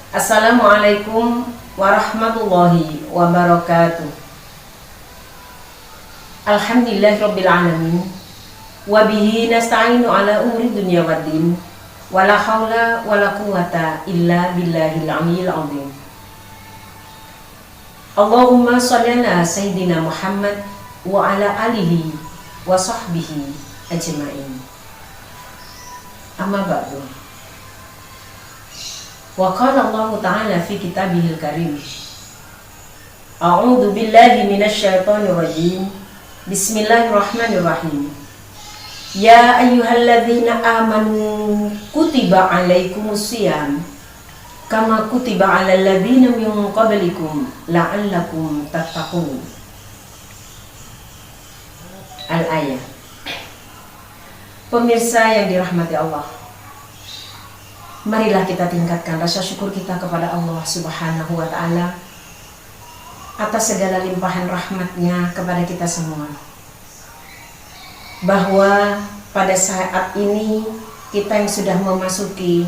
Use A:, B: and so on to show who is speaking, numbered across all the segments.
A: Assalamualaikum warahmatullahi wabarakatuh. Alhamdulillahirabbil alamin wa bihi nasta'inu ala umuri dunya waddin wala haula wala quwwata illa billahil aliyyil azim. Allahumma shalli ala sayyidina Muhammad wa ala alihi wa sahbihi ajma'in. Amma ba'du. Wa qala Allah ta'ala fi kitabihil karim. A'udzu billahi minasy syaithanir rajim. Bismillahirrahmanirrahim. Ya ayyuhalladzina amanu kutiba 'alaikumus syiyam kama kutiba 'alal ladzina min qablikum la'allakum tattaqun. Al-ayat. Pemirsa yang dirahmati Allah, marilah kita tingkatkan rasa syukur kita kepada Allah Subhanahu wa ta'ala atas segala limpahan rahmatnya kepada kita semua. Bahwa pada saat ini kita yang sudah memasuki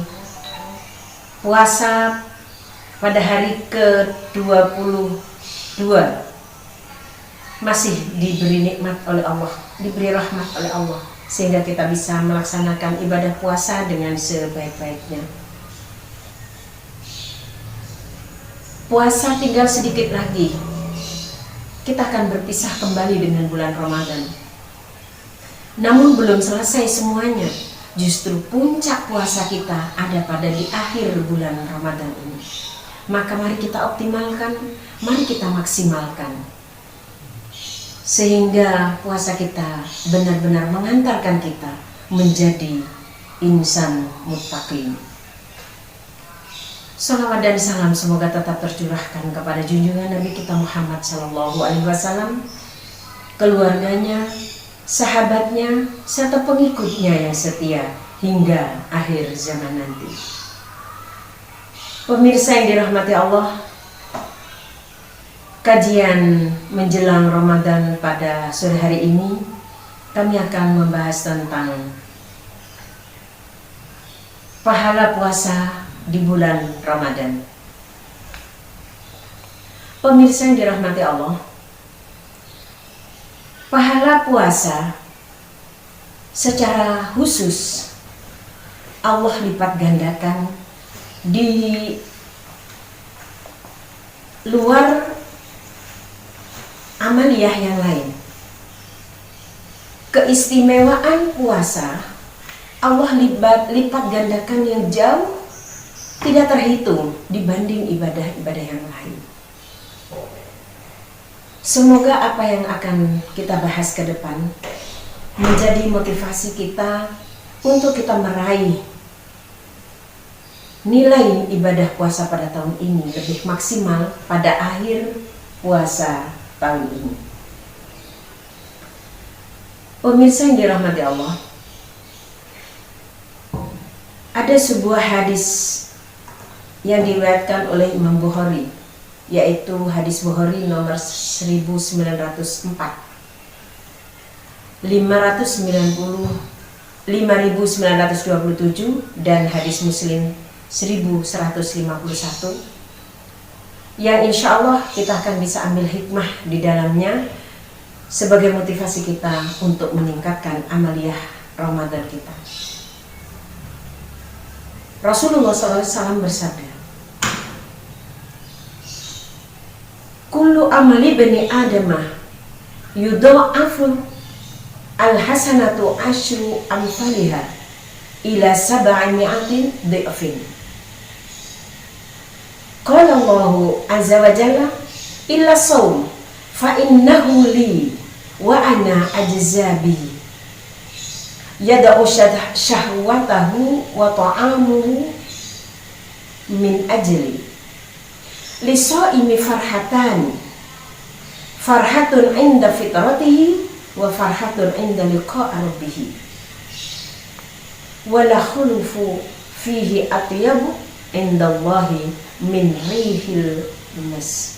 A: puasa pada hari ke-22 masih diberi nikmat oleh Allah, diberi rahmat oleh Allah, sehingga kita bisa melaksanakan ibadah puasa dengan sebaik-baiknya. Puasa tinggal sedikit lagi, kita akan berpisah kembali dengan bulan Ramadan. Namun belum selesai semuanya, justru puncak puasa kita ada pada di akhir bulan Ramadan ini. Maka mari kita optimalkan, mari kita maksimalkan, sehingga puasa kita benar-benar mengantarkan kita menjadi insan muttaqin. Salawat dan salam semoga tetap tercurahkan kepada junjungan Nabi kita Muhammad SAW, keluarganya, sahabatnya, serta pengikutnya yang setia hingga akhir zaman nanti. Pemirsa yang dirahmati Allah, kajian menjelang Ramadan pada sore hari ini kami akan membahas tentang pahala puasa di bulan Ramadan. Pemirsa yang dirahmati Allah, pahala puasa secara khusus Allah lipat gandakan di luar amaliyah yang lain. Keistimewaan puasa Allah lipat gandakan yang jauh tidak terhitung dibanding ibadah-ibadah yang lain. Semoga apa yang akan kita bahas ke depan menjadi motivasi kita untuk kita meraih nilai ibadah puasa pada tahun ini lebih maksimal pada akhir puasa tahun ini. Pemirsa yang dirahmati Allah, ada sebuah hadis yang diriwayatkan oleh Imam Bukhari, yaitu hadis Bukhari nomor 1904, 5927, dan hadis Muslim 1151, yang insya Allah kita akan bisa ambil hikmah di dalamnya sebagai motivasi kita untuk meningkatkan amaliyah Ramadan kita. Rasulullah SAW bersabda, kullu amali bani adamah yudha'afu al-hasanatu asyru amthaliha ila sab'i mi'atin dhi'fin. Qala Allahu azza wa jalla illa shaum fa innahu li wa ana ajza bihi yada'u syahwatahu wa ta'amuhu min ajli lisaimi farhatan farhatun inda fitratihi wa farhatun inda liqa'i rabbih wa la khulufu fihi atyabu indallahi min rihil mas.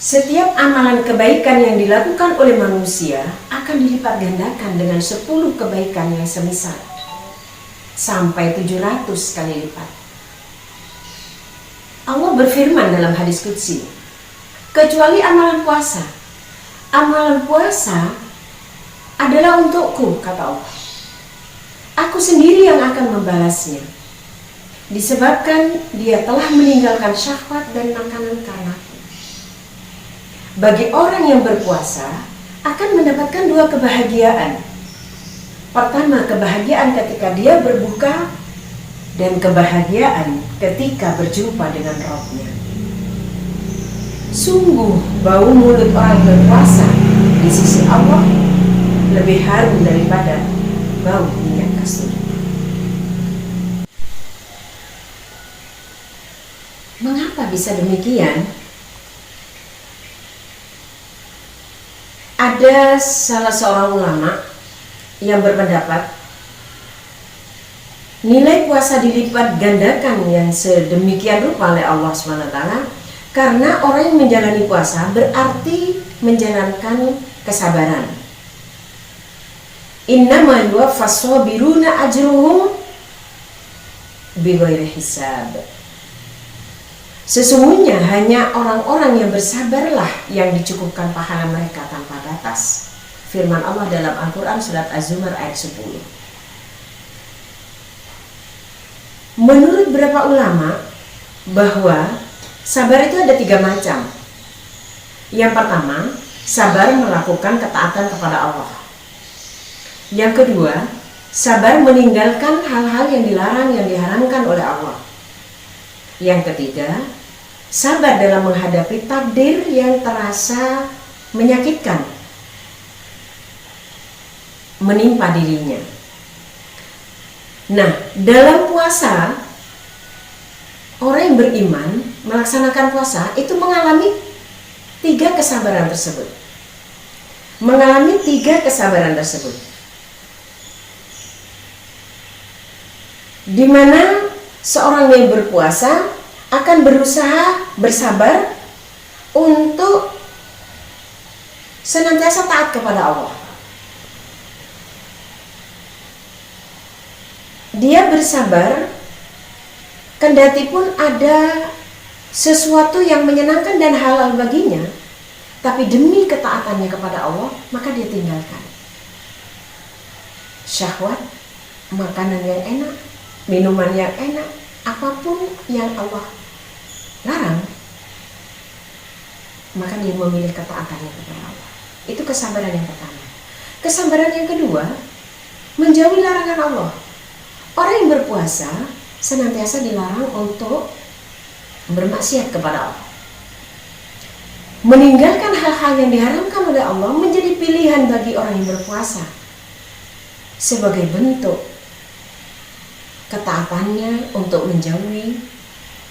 A: Setiap amalan kebaikan yang dilakukan oleh manusia akan dilipat gandakan dengan 10 kebaikan yang semisal sampai 700 kali lipat. Allah berfirman dalam hadis qudsi, kecuali amalan puasa. Amalan puasa adalah untukku, kata Allah. Aku sendiri yang akan membalasnya. Disebabkan dia telah meninggalkan syahwat dan makanan karenaku. Bagi orang yang berpuasa akan mendapatkan 2 kebahagiaan. Pertama, kebahagiaan ketika dia berbuka, dan kebahagiaan ketika berjumpa dengan Rabb-Nya. Sungguh bau mulut orang berpuasa di sisi Allah lebih harum daripada bau minyak kasturi. Mengapa bisa demikian? Ada salah seorang ulama yang berpendapat nilai puasa dilipat gandakan yang sedemikian rupa oleh Allah SWT karena orang yang menjalani puasa berarti menjalankan kesabaran. Innama yuwaffas sabiruna ajruhum bighairi hisab. Sesungguhnya hanya orang-orang yang bersabarlah yang dicukupkan pahala mereka tanpa batas. Firman Allah dalam Al-Quran surat Az-Zumar ayat 10. Menurut beberapa ulama bahwa sabar itu ada 3 macam. Yang pertama, sabar melakukan ketaatan kepada Allah. Yang kedua, sabar meninggalkan hal-hal yang dilarang, yang diharamkan oleh Allah. Yang ketiga, sabar dalam menghadapi takdir yang terasa menyakitkan menimpa dirinya. Nah, dalam puasa, orang yang beriman melaksanakan puasa itu mengalami 3 kesabaran tersebut. Mengalami 3 kesabaran tersebut. Di mana seorang yang berpuasa akan berusaha bersabar untuk senantiasa taat kepada Allah. Dia bersabar kendati pun ada sesuatu yang menyenangkan dan halal baginya, tapi demi ketaatannya kepada Allah, maka dia tinggalkan syahwat, makanan yang enak, minuman yang enak, apapun yang Allah larang, maka dia memilih ketaatannya kepada Allah. Itu kesabaran yang pertama. Kesabaran yang kedua, menjauhi larangan Allah. Orang yang berpuasa senantiasa dilarang untuk bermaksiat kepada Allah. Meninggalkan hal-hal yang diharamkan oleh Allah menjadi pilihan bagi orang yang berpuasa sebagai bentuk ketaatannya untuk menjauhi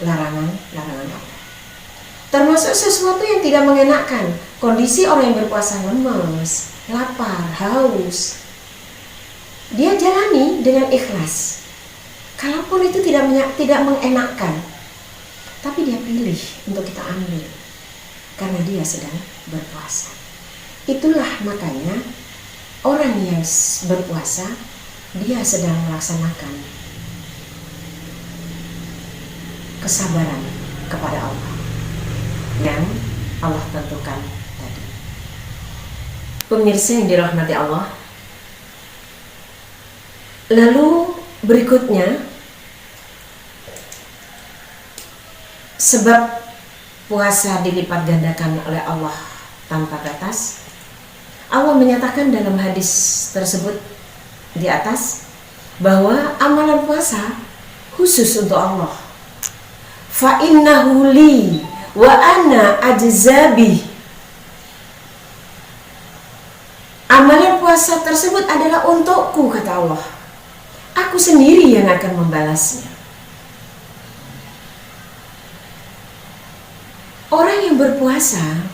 A: larangan-larangan Allah. Termasuk sesuatu yang tidak mengenakan. Kondisi orang yang berpuasa lemes, lapar, haus, dia jalani dengan ikhlas. Kalaupun itu tidak mengenakan, tapi dia pilih untuk kita ambil karena dia sedang berpuasa. Itulah makanya orang yang berpuasa, dia sedang melaksanakan kesabaran kepada Allah yang Allah tentukan tadi. Pemirsa yang dirahmati Allah, lalu berikutnya, sebab puasa dilipat gandakan oleh Allah tanpa batas, Allah menyatakan dalam hadis tersebut di atas bahwa amalan puasa khusus untuk Allah. Fa innahu li wa ana ajzabi. Amalan puasa tersebut adalah untukku, kata Allah. Aku sendiri yang akan membalasnya. Orang yang berpuasa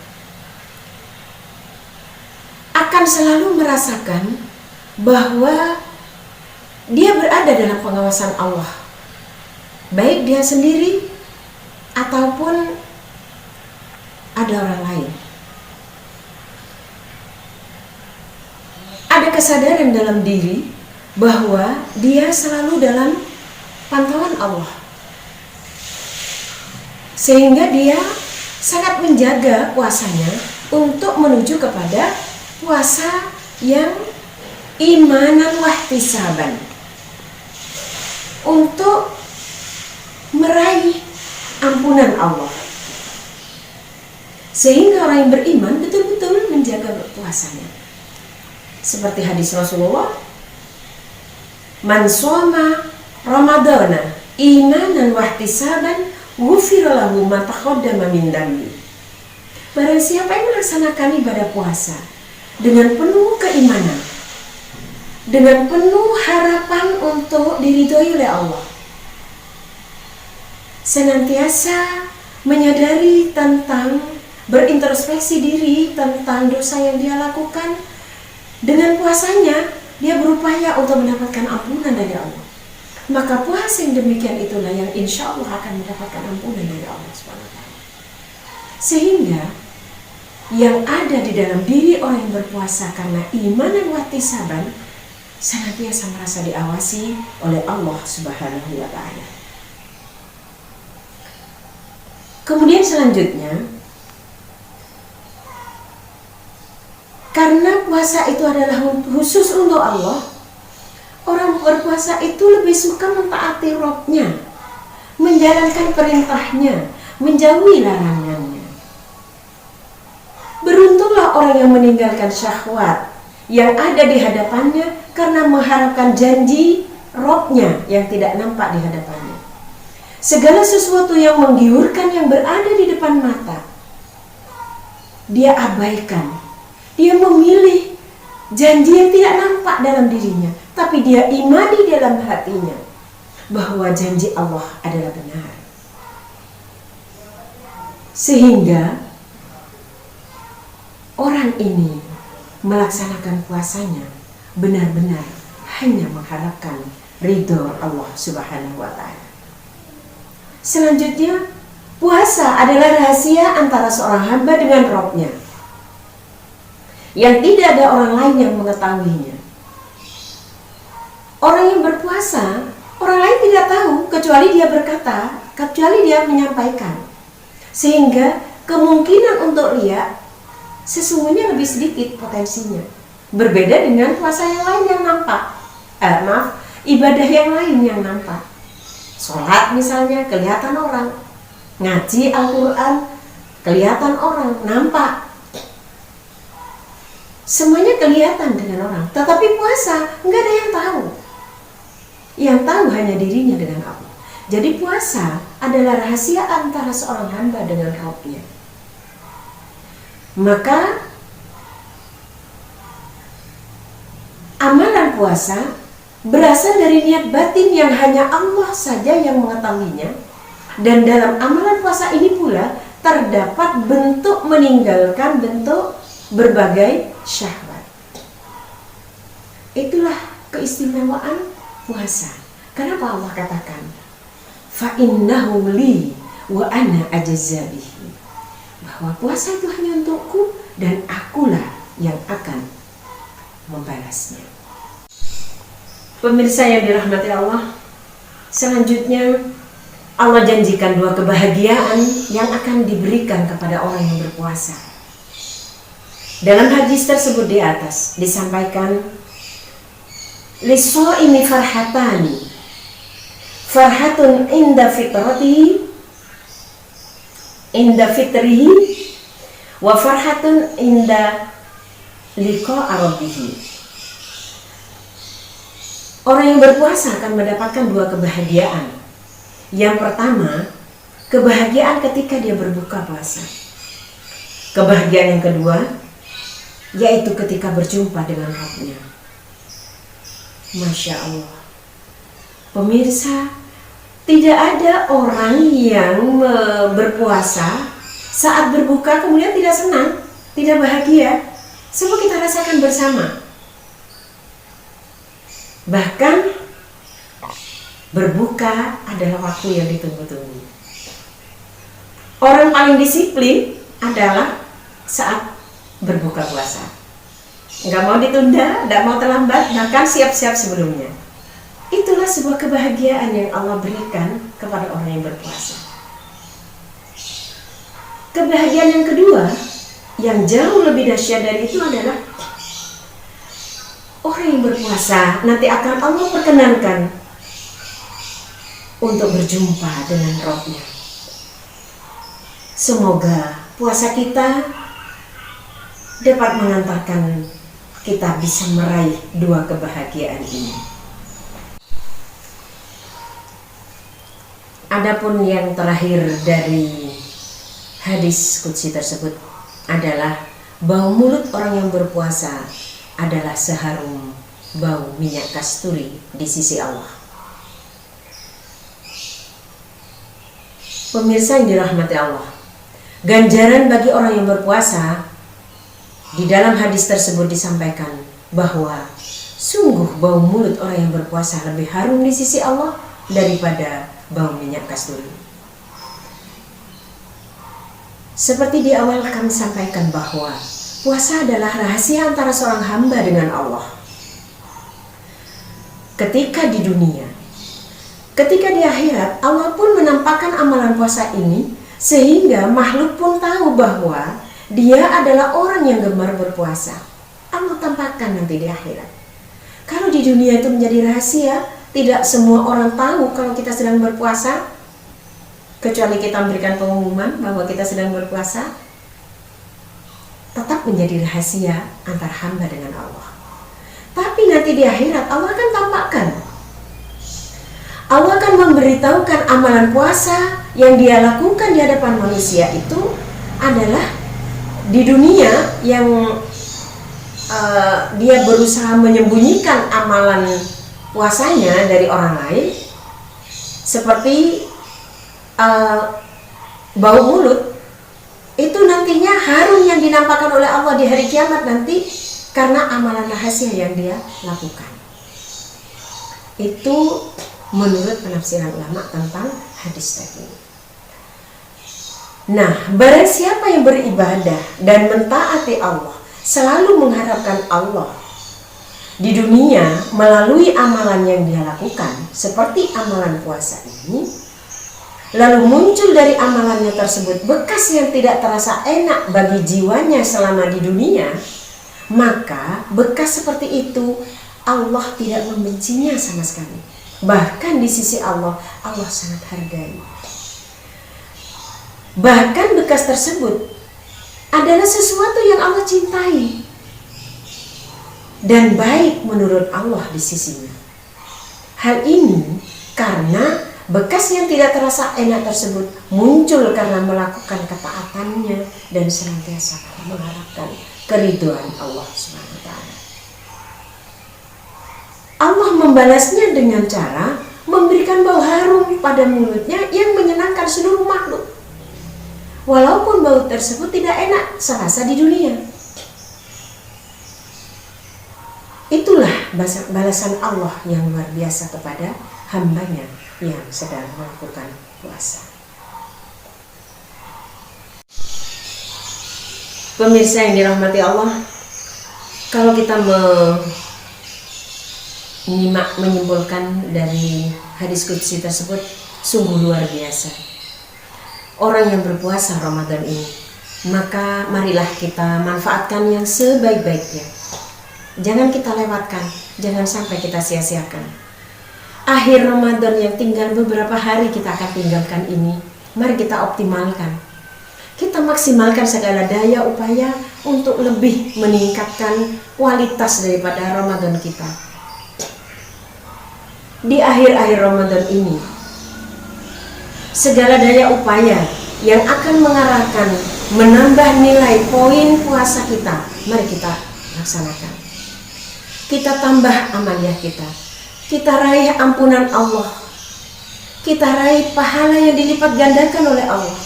A: akan selalu merasakan bahwa dia berada dalam pengawasan Allah, baik dia sendiri ataupun ada orang lain. Ada kesadaran dalam diri bahwa dia selalu dalam pantauan Allah, sehingga dia sangat menjaga puasanya untuk menuju kepada puasa yang imanan wahtisaban, untuk meraih ampunan Allah. Sehingga orang yang beriman betul-betul menjaga puasanya. Seperti hadis Rasulullah, man shoma ramadana imanan wahtisaban ghufira lahu ma taqaddama min dhanbi. Barang siapa yang melaksanakan ibadah puasa dengan penuh keimanan, dengan penuh harapan untuk diridhoi oleh Allah, senantiasa menyadari tentang, berintrospeksi diri tentang dosa yang dia lakukan, dengan puasanya dia berupaya untuk mendapatkan ampunan dari Allah. Maka puasa yang demikian itulah yang insya Allah akan mendapatkan ampunan dari Allah SWT. Sehingga yang ada di dalam diri orang yang berpuasa karena iman dan wahtisaban senantiasa merasa diawasi oleh Allah Subhanahu wa Ta'ala. Kemudian selanjutnya, karena puasa itu adalah khusus untuk Allah, orang berpuasa itu lebih suka mentaati Rabb-nya, menjalankan perintahnya, menjauhi larangannya. Beruntunglah orang yang meninggalkan syahwat yang ada di hadapannya karena mengharapkan janji Rabb-nya yang tidak nampak di hadapannya. Segala sesuatu yang menggiurkan yang berada di depan mata, dia abaikan. Dia memilih janji yang tidak nampak dalam dirinya, tapi dia imani dalam hatinya bahwa janji Allah adalah benar. Sehingga orang ini melaksanakan puasanya benar-benar hanya mengharapkan ridho Allah Subhanahu wa Ta'ala. Selanjutnya, puasa adalah rahasia antara seorang hamba dengan Rabb-nya, yang tidak ada orang lain yang mengetahuinya. Orang yang berpuasa, orang lain tidak tahu kecuali dia berkata, kecuali dia menyampaikan. Sehingga kemungkinan untuk lihat sesungguhnya lebih sedikit potensinya. Berbeda dengan puasa yang lain yang nampak. Ibadah yang lain yang nampak. Sholat misalnya kelihatan orang, ngaji Al-Quran kelihatan orang, nampak. Semuanya kelihatan dengan orang, tetapi puasa nggak ada yang tahu. Yang tahu hanya dirinya dengan Allah. Jadi puasa adalah rahasia antara seorang hamba dengan Rabb-nya. Maka amalan puasa berasal dari niat batin yang hanya Allah saja yang mengetahuinya. Dan dalam amalan puasa ini pula terdapat bentuk meninggalkan bentuk berbagai syahwat. Itulah keistimewaan puasa. Kenapa Allah katakan fa innahu li wa ana ajza bihi, bahwa puasa itu hanya untukku dan akulah yang akan membalasnya. Pemirsa yang dirahmati Allah, selanjutnya Allah janjikan dua kebahagiaan yang akan diberikan kepada orang yang berpuasa. Dalam hadis tersebut di atas disampaikan, lis-shaimi farhatani, farhatun inda fitrihi wa farhatun inda liqa'i rabbih. Orang yang berpuasa akan mendapatkan dua kebahagiaan. Yang pertama, kebahagiaan ketika dia berbuka puasa. Kebahagiaan yang kedua yaitu ketika berjumpa dengan Rabb-nya. Masya Allah. Pemirsa, tidak ada orang yang berpuasa saat berbuka kemudian tidak senang, tidak bahagia. Semua kita rasakan bersama. Bahkan berbuka adalah waktu yang ditunggu-tunggu. Orang paling disiplin adalah saat berbuka puasa. Nggak mau ditunda, nggak mau terlambat, bahkan siap-siap sebelumnya. Itulah sebuah kebahagiaan yang Allah berikan kepada orang yang berpuasa. Kebahagiaan yang kedua, yang jauh lebih dahsyat dari itu adalah orang yang berpuasa nanti akan Allah perkenankan untuk berjumpa dengan Rohnya. Semoga puasa kita dapat mengantarkan kita bisa meraih dua kebahagiaan ini. Adapun yang terakhir dari hadis qudsi tersebut adalah bau mulut orang yang berpuasa adalah seharum bau minyak kasturi di sisi Allah. Pemirsa yang dirahmati Allah, ganjaran bagi orang yang berpuasa, di dalam hadis tersebut disampaikan bahwa sungguh bau mulut orang yang berpuasa lebih harum di sisi Allah daripada bau minyak kasturi. Seperti di awal kami sampaikan bahwa puasa adalah rahasia antara seorang hamba dengan Allah. Ketika di dunia, ketika di akhirat, Allah pun menampakkan amalan puasa ini sehingga makhluk pun tahu bahwa dia adalah orang yang gemar berpuasa. Allah tampakkan nanti di akhirat. Kalau di dunia itu menjadi rahasia, tidak semua orang tahu kalau kita sedang berpuasa, kecuali kita memberikan pengumuman bahwa kita sedang berpuasa, tetap menjadi rahasia antara hamba dengan Allah. Tapi nanti di akhirat Allah akan tampakkan. Allah akan memberitahukan amalan puasa yang dia lakukan di hadapan manusia itu adalah di dunia yang dia berusaha menyembunyikan amalan puasanya dari orang lain, seperti bau mulut itu nantinya harum yang dinampakkan oleh Allah di hari kiamat nanti karena amalan rahasia yang dia lakukan. Itu menurut penafsiran ulama tentang hadis tadi. Nah, barang siapa yang beribadah dan mentaati Allah, selalu mengharapkan Allah di dunia melalui amalan yang dia lakukan, seperti amalan puasa ini, lalu muncul dari amalannya tersebut bekas yang tidak terasa enak bagi jiwanya selama di dunia, maka bekas seperti itu Allah tidak membencinya sama sekali. Bahkan di sisi Allah, Allah sangat hargai. Bahkan bekas tersebut adalah sesuatu yang Allah cintai dan baik menurut Allah di sisinya. Hal ini karena bekas yang tidak terasa enak tersebut muncul karena melakukan ketaatannya dan senantiasa mengharapkan keridhaan Allah SWT. Allah membalasnya dengan cara memberikan bau harum pada mulutnya yang menyenangkan seluruh makhluk, walaupun bau tersebut tidak enak serasa di dunia. Itulah balasan Allah yang luar biasa kepada hambanya yang sedang melakukan puasa. Pemirsa yang dirahmati Allah, kalau kita menyimpulkan dari hadis qudsi tersebut, sungguh luar biasa. Orang yang berpuasa Ramadan ini, maka marilah kita manfaatkan yang sebaik-baiknya. Jangan kita lewatkan, jangan sampai kita sia-siakan. Akhir Ramadan yang tinggal beberapa hari kita akan tinggalkan ini, mari kita optimalkan. Kita maksimalkan segala daya upaya untuk lebih meningkatkan kualitas daripada Ramadan kita. Di akhir-akhir Ramadan ini, segala daya upaya yang akan mengarahkan menambah nilai poin puasa kita, mari kita laksanakan. Kita tambah amaliyah kita. Kita raih ampunan Allah. Kita raih pahala yang dilipat gandakan oleh Allah.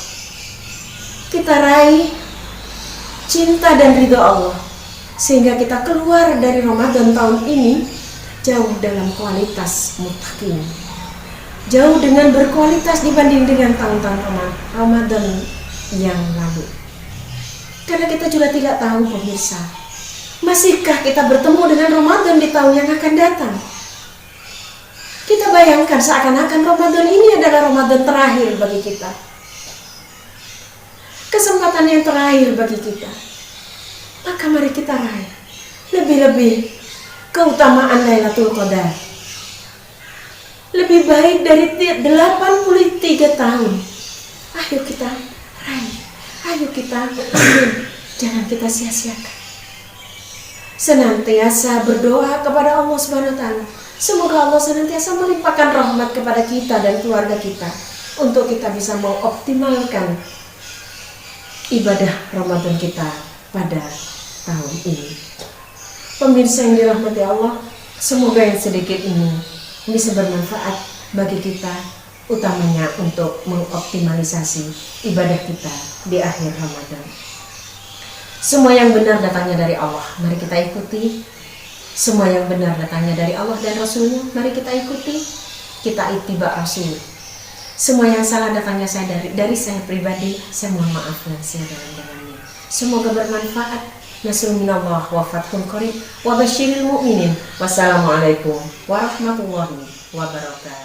A: kita raih cinta dan ridho Allah, sehingga kita keluar dari Ramadan tahun ini jauh dalam kualitas muttaqin, jauh dengan berkualitas dibanding dengan tahun-tahun Ramadan yang lalu. Karena kita juga tidak tahu, pemirsa, masihkah kita bertemu dengan Ramadan di tahun yang akan datang? Kita bayangkan seakan-akan Ramadan ini adalah Ramadan terakhir bagi kita, kesempatan yang terakhir bagi kita. Maka mari kita raih lebih-lebih keutamaan Lailatul Qadar. Lebih baik dari 83 tahun. Ayo kita raih, ayo kita ambil, jangan kita sia-siakan. Senantiasa berdoa kepada Allah Subhanahu wa taala. Semoga Allah senantiasa melimpahkan rahmat kepada kita dan keluarga kita untuk kita bisa mengoptimalkan ibadah Ramadan kita pada tahun ini. Pemirsa yang dirahmati Allah, semoga yang sedikit ini bisa bermanfaat bagi kita, utamanya untuk mengoptimalisasi ibadah kita di akhir Ramadan. Semua yang benar datangnya dari Allah, mari kita ikuti. Semua yang benar datangnya dari Allah dan Rasulnya, mari kita ikuti. Kita ittiba Rasul. Semua yang salah datangnya dari saya pribadi, saya mohon maaf dan saya dalam-dalamnya. Semoga bermanfaat. Nasrul minallah wa fathun qarib wa basyiril mu'minin. Wassalamualaikum warahmatullahi wabarakatuh.